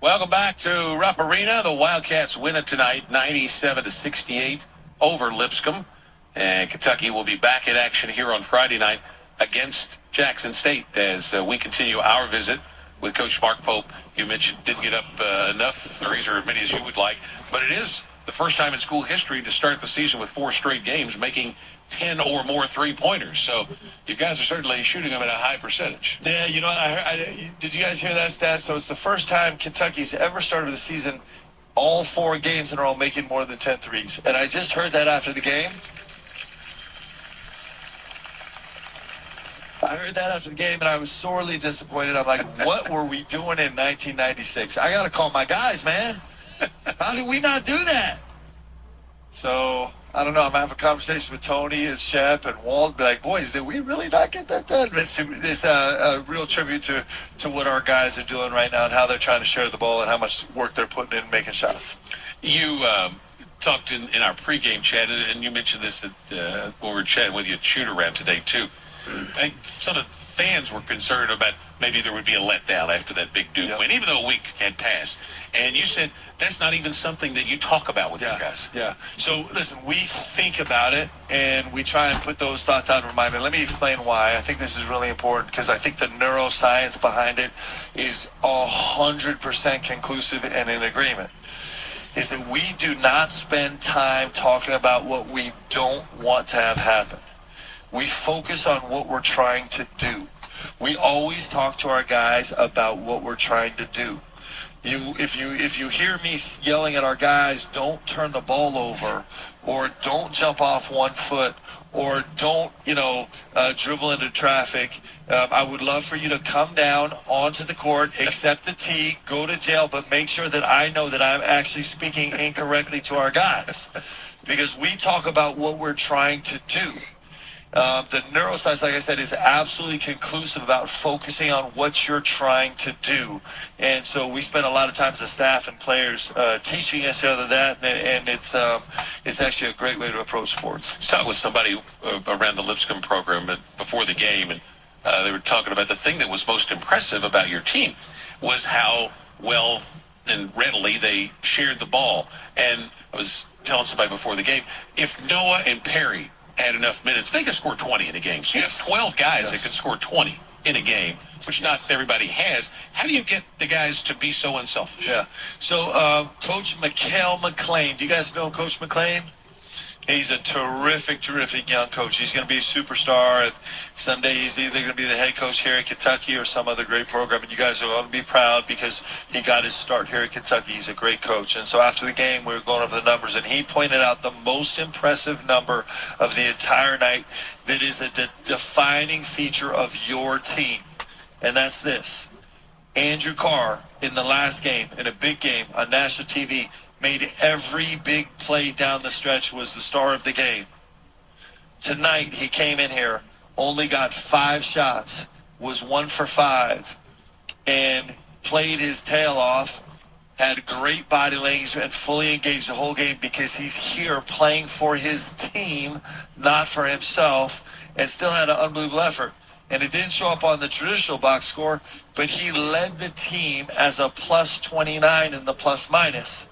Welcome back to Rupp Arena. The Wildcats win it tonight, 97-68 over Lipscomb. And Kentucky will be back in action here on Friday night against Jackson State as we continue our visit with Coach Mark Pope. You mentioned didn't get up enough threes or as many as you would like, but it is the first time in school history to start the season with 4 straight games making 10 or more three-pointers. So you guys are certainly shooting them at a high percentage. Yeah, you know what? Did you guys hear that stat? So it's the first time Kentucky's ever started the season all 4 games in a row making more than 10 threes. And I just heard that after the game. I heard that after the game, and I was sorely disappointed. I'm like, what were we doing in 1996? I got to call my guys, man. How did we not do that? So, I don't know. I'm going to have a conversation with Tony and Shep and Walt. Be like, boys, did we really not get that done? It's a real tribute to what our guys are doing right now and how they're trying to share the ball and how much work they're putting in making shots. You talked in our pregame chat, and you mentioned this when we were chatting with you at shoot-around today, too. I think some of the fans were concerned about maybe there would be a letdown after that big Duke win, even though a week had passed. And you said that's not even something that you talk about with your guys. Yeah. So, listen, we think about it, and we try and put those thoughts out and remind me. Let me explain why. I think this is really important because I think the neuroscience behind it is 100% conclusive and in agreement. Is that we do not spend time talking about what we don't want to have happen. We focus on what we're trying to do. We always talk to our guys about what we're trying to do. If you hear me yelling at our guys, don't turn the ball over, or don't jump off 1 foot, or don't dribble into traffic, I would love for you to come down onto the court, accept the tee, go to jail, but make sure that I know that I'm actually speaking incorrectly to our guys, because we talk about what we're trying to do. The neuroscience, like I said, is absolutely conclusive about focusing on what you're trying to do. And so we spend a lot of time as a staff and players teaching us that, and it's actually a great way to approach sports. I was talking with somebody around the Lipscomb program before the game, and they were talking about the thing that was most impressive about your team was how well and readily they shared the ball. And I was telling somebody before the game, if Noah and Perry had enough minutes, they could score 20 in a game. So you have 12 guys that could score 20 in a game, which not everybody has. How do you get the guys to be so unselfish? Yeah. So Coach Mikhail McLean, do you guys know Coach McLean? He's a terrific young coach. He's going to be a superstar, and someday he's either going to be the head coach here at Kentucky or some other great program. And you guys are going to be proud because he got his start here at Kentucky. He's a great coach. And so after the game, we were going over the numbers, and he pointed out the most impressive number of the entire night that is a defining feature of your team. And that's this. Andrew Carr, in the last game, in a big game on national TV, made every big play down the stretch, was the star of the game. Tonight, he came in here, only got 5 shots, was 1 for 5, and played his tail off, had great body language, and fully engaged the whole game because he's here playing for his team, not for himself, and still had an unbelievable effort. And it didn't show up on the traditional box score, but he led the team as a plus 29 in the plus minus.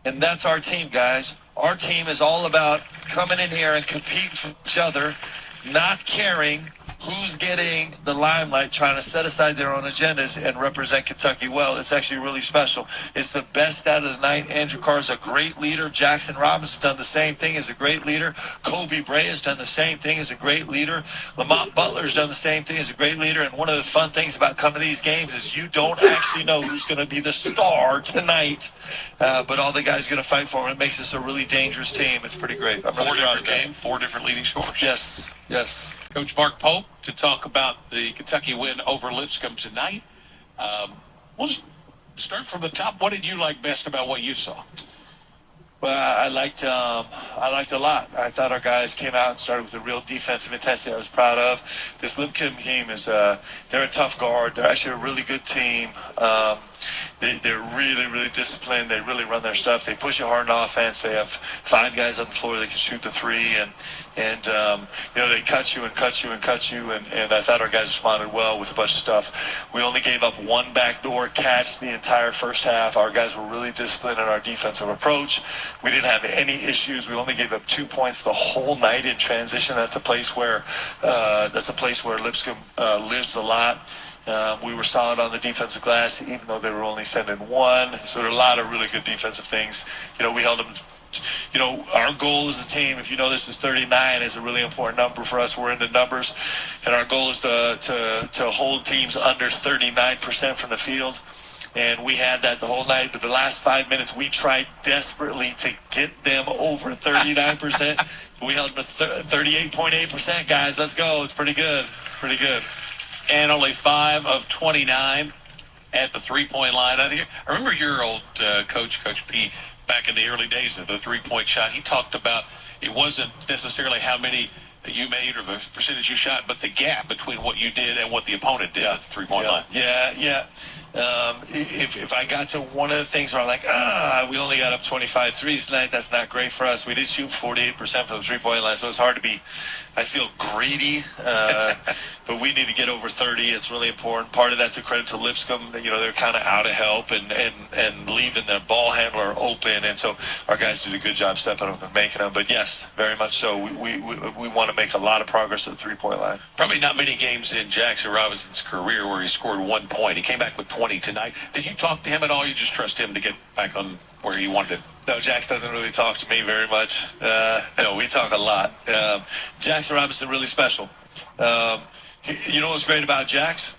And that's our team, guys. Our team is all about coming in here and competing for each other, not caring who's getting the limelight, trying to set aside their own agendas and represent Kentucky well. It's actually really special. It's the best stat of the night. Andrew Carr is a great leader. Jackson Robinson's done the same thing as a great leader. Kobe Bray has done the same thing as a great leader. Lamont Butler's done the same thing as a great leader. And one of the fun things about coming to these games is you don't actually know who's going to be the star tonight, but all the guys are going to fight for him. It makes us a really dangerous team. It's pretty great. I'm really 4 different games, 4 different leading scorers. Yes. Coach Mark Pope to talk about the Kentucky win over Lipscomb tonight. We'll just start from the top. What did you like best about what you saw? Well, I liked a lot. I thought our guys came out and started with a real defensive intensity I was proud of. This Lipscomb team is they're a tough guard. They're actually a really good team. they're really, really disciplined. They really run their stuff. They push it hard on offense. They have 5 guys on the floor that can shoot the 3, and they cut you and cut you and cut you. And I thought our guys responded well with a bunch of stuff. We only gave up 1 backdoor catch the entire first half. Our guys were really disciplined in our defensive approach. We didn't have any issues. We only gave up 2 points the whole night in transition. That's a place where Lipscomb lives a lot. We were solid on the defensive glass, even though they were only sending 1. So there are a lot of really good defensive things. We held them. Our goal as a team, if you know this, is 39 is a really important number for us. We're into numbers, and our goal is to hold teams under 39% from the field. And we had that the whole night. But the last 5 minutes, we tried desperately to get them over 39%. We held them to 38.8%, guys. Let's go. It's pretty good. Pretty good. And only 5 of 29 at the three-point line. I remember your old coach, Coach P, back in the early days of the three-point shot. He talked about it wasn't necessarily how many you made or the percentage you shot, but the gap between what you did and what the opponent did at the three-point line. Yeah. If I got to one of the things where I'm like, we only got up 25 threes tonight, that's not great for us. We did shoot 48% from the three-point line, so it's hard to be, I feel greedy, but we need to get over 30. It's really important. Part of that's a credit to Lipscomb. They're kind of out of help and leaving the ball handler open, and so our guys did a good job stepping up and making them. But yes, very much so. We want to make a lot of progress at the three-point line. Probably not many games in Jackson Robinson's career where he scored 1 point. He came back with 20 tonight. Did you talk to him at all? You just trust him to get back on where he wanted it? No, Jax doesn't really talk to me very much. No, we talk a lot. Jackson Robinson really special. You know what's great about Jax?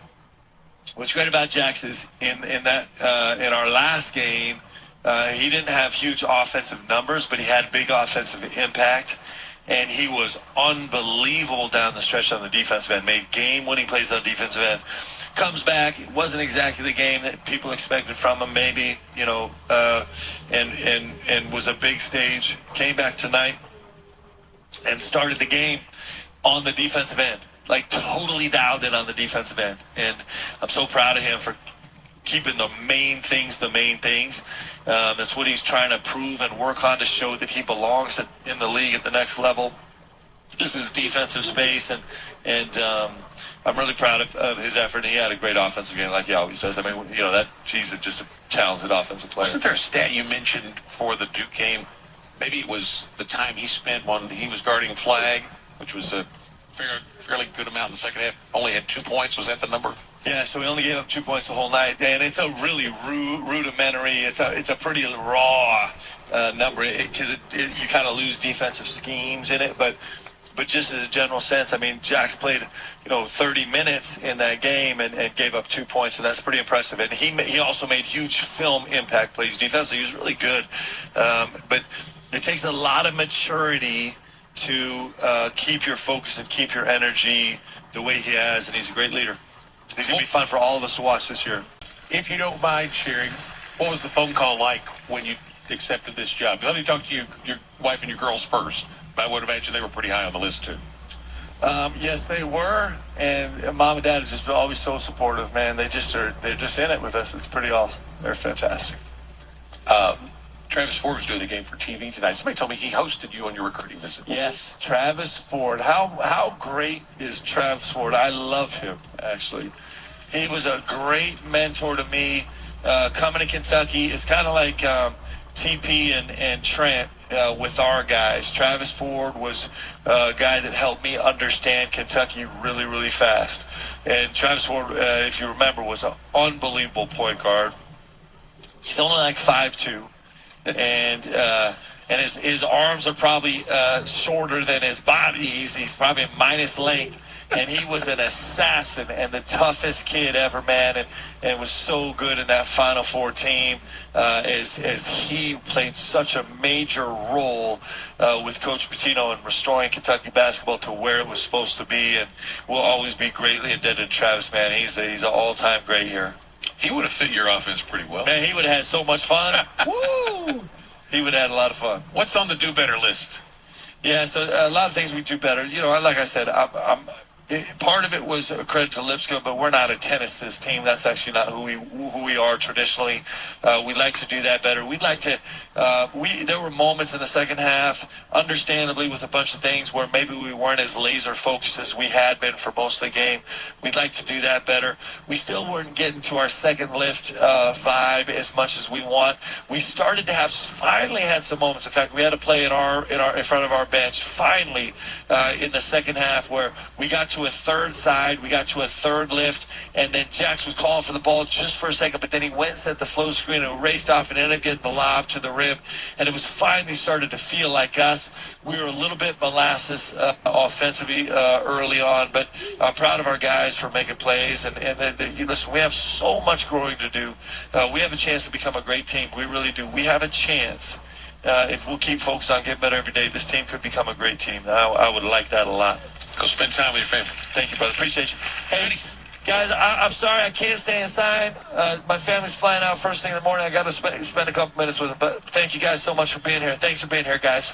What's great about Jax is in our last game, he didn't have huge offensive numbers, but he had big offensive impact. And he was unbelievable down the stretch on the defensive end. Made game-winning plays on the defensive end. Comes back. It wasn't exactly the game that people expected from him, maybe, and was a big stage. Came back tonight and started the game on the defensive end. Like, totally dialed in on the defensive end. And I'm so proud of him for keeping the main things the main things. That's what he's trying to prove and work on to show that he belongs in the league at the next level. This is defensive space, and I'm really proud of his effort. He had a great offensive game, like he always does. I mean, he's just a talented offensive player. Wasn't there a stat you mentioned for the Duke game? Maybe it was the time he spent when he was guarding Flag, which was a fairly good amount in the second half. Only had 2 points. Was that the number? Yeah, so we only gave up 2 points the whole night, and it's a really rudimentary. It's a pretty raw number because you kind of lose defensive schemes in it, but just as a general sense, I mean, Jax played 30 minutes in that game and gave up 2 points, and that's pretty impressive. And he also made huge film impact plays defensively. He was really good, but it takes a lot of maturity to keep your focus and keep your energy the way he has, and he's a great leader. He's going to be fun for all of us to watch this year. If you don't mind sharing, what was the phone call like when you accepted this job? Let me talk to your wife and your girls first. I would imagine they were pretty high on the list, too. Yes, they were. And Mom and Dad have just been always so supportive, man. They're just in it with us. It's pretty awesome. They're fantastic. Travis Ford was doing the game for TV tonight. Somebody told me he hosted you on your recruiting visit. Yes, Travis Ford. How great is Travis Ford? I love him, actually. He was a great mentor to me. Coming to Kentucky, it's kind of like TP and Trent with our guys. Travis Ford was a guy that helped me understand Kentucky really, really fast. And Travis Ford, if you remember, was an unbelievable point guard. He's only like 5'2". And his arms are probably shorter than his body. He's probably minus length. And he was an assassin and the toughest kid ever, man. And was so good in that Final Four team as he played such a major role with Coach Pitino in restoring Kentucky basketball to where it was supposed to be. And we'll always be greatly indebted to Travis, man. He's an all-time great here. He would have fit your offense pretty well. Man, he would have had so much fun. Woo! He would have had a lot of fun. What's on the do better list? Yeah, so a lot of things we do better. Like I said, part of it was a credit to Lipscomb, but we're not a tennis team. That's actually not who we are traditionally. We'd like to do that better. We'd like to. There were moments in the second half, understandably, with a bunch of things where maybe we weren't as laser focused as we had been for most of the game. We'd like to do that better. We still weren't getting to our second lift vibe as much as we want. We started to finally had some moments. In fact, we had a play in front of our bench finally in the second half where we got to a third side, we got to a third lift, and then Jax was calling for the ball just for a second, but then he went and set the flow screen and raced off and ended up getting the lob to the rim, and it was finally started to feel like us. We were a little bit molasses offensively early on, but I'm proud of our guys for making plays, and listen, we have so much growing to do. We have a chance to become a great team. We really do. We have a chance. If we'll keep focused on getting better every day, this team could become a great team. I would like that a lot. Go spend time with your family. Thank you, brother. Appreciate you. Hey, guys, I'm sorry I can't stay inside. My family's flying out first thing in the morning. I got to spend a couple minutes with them. But thank you guys so much for being here. Thanks for being here, guys.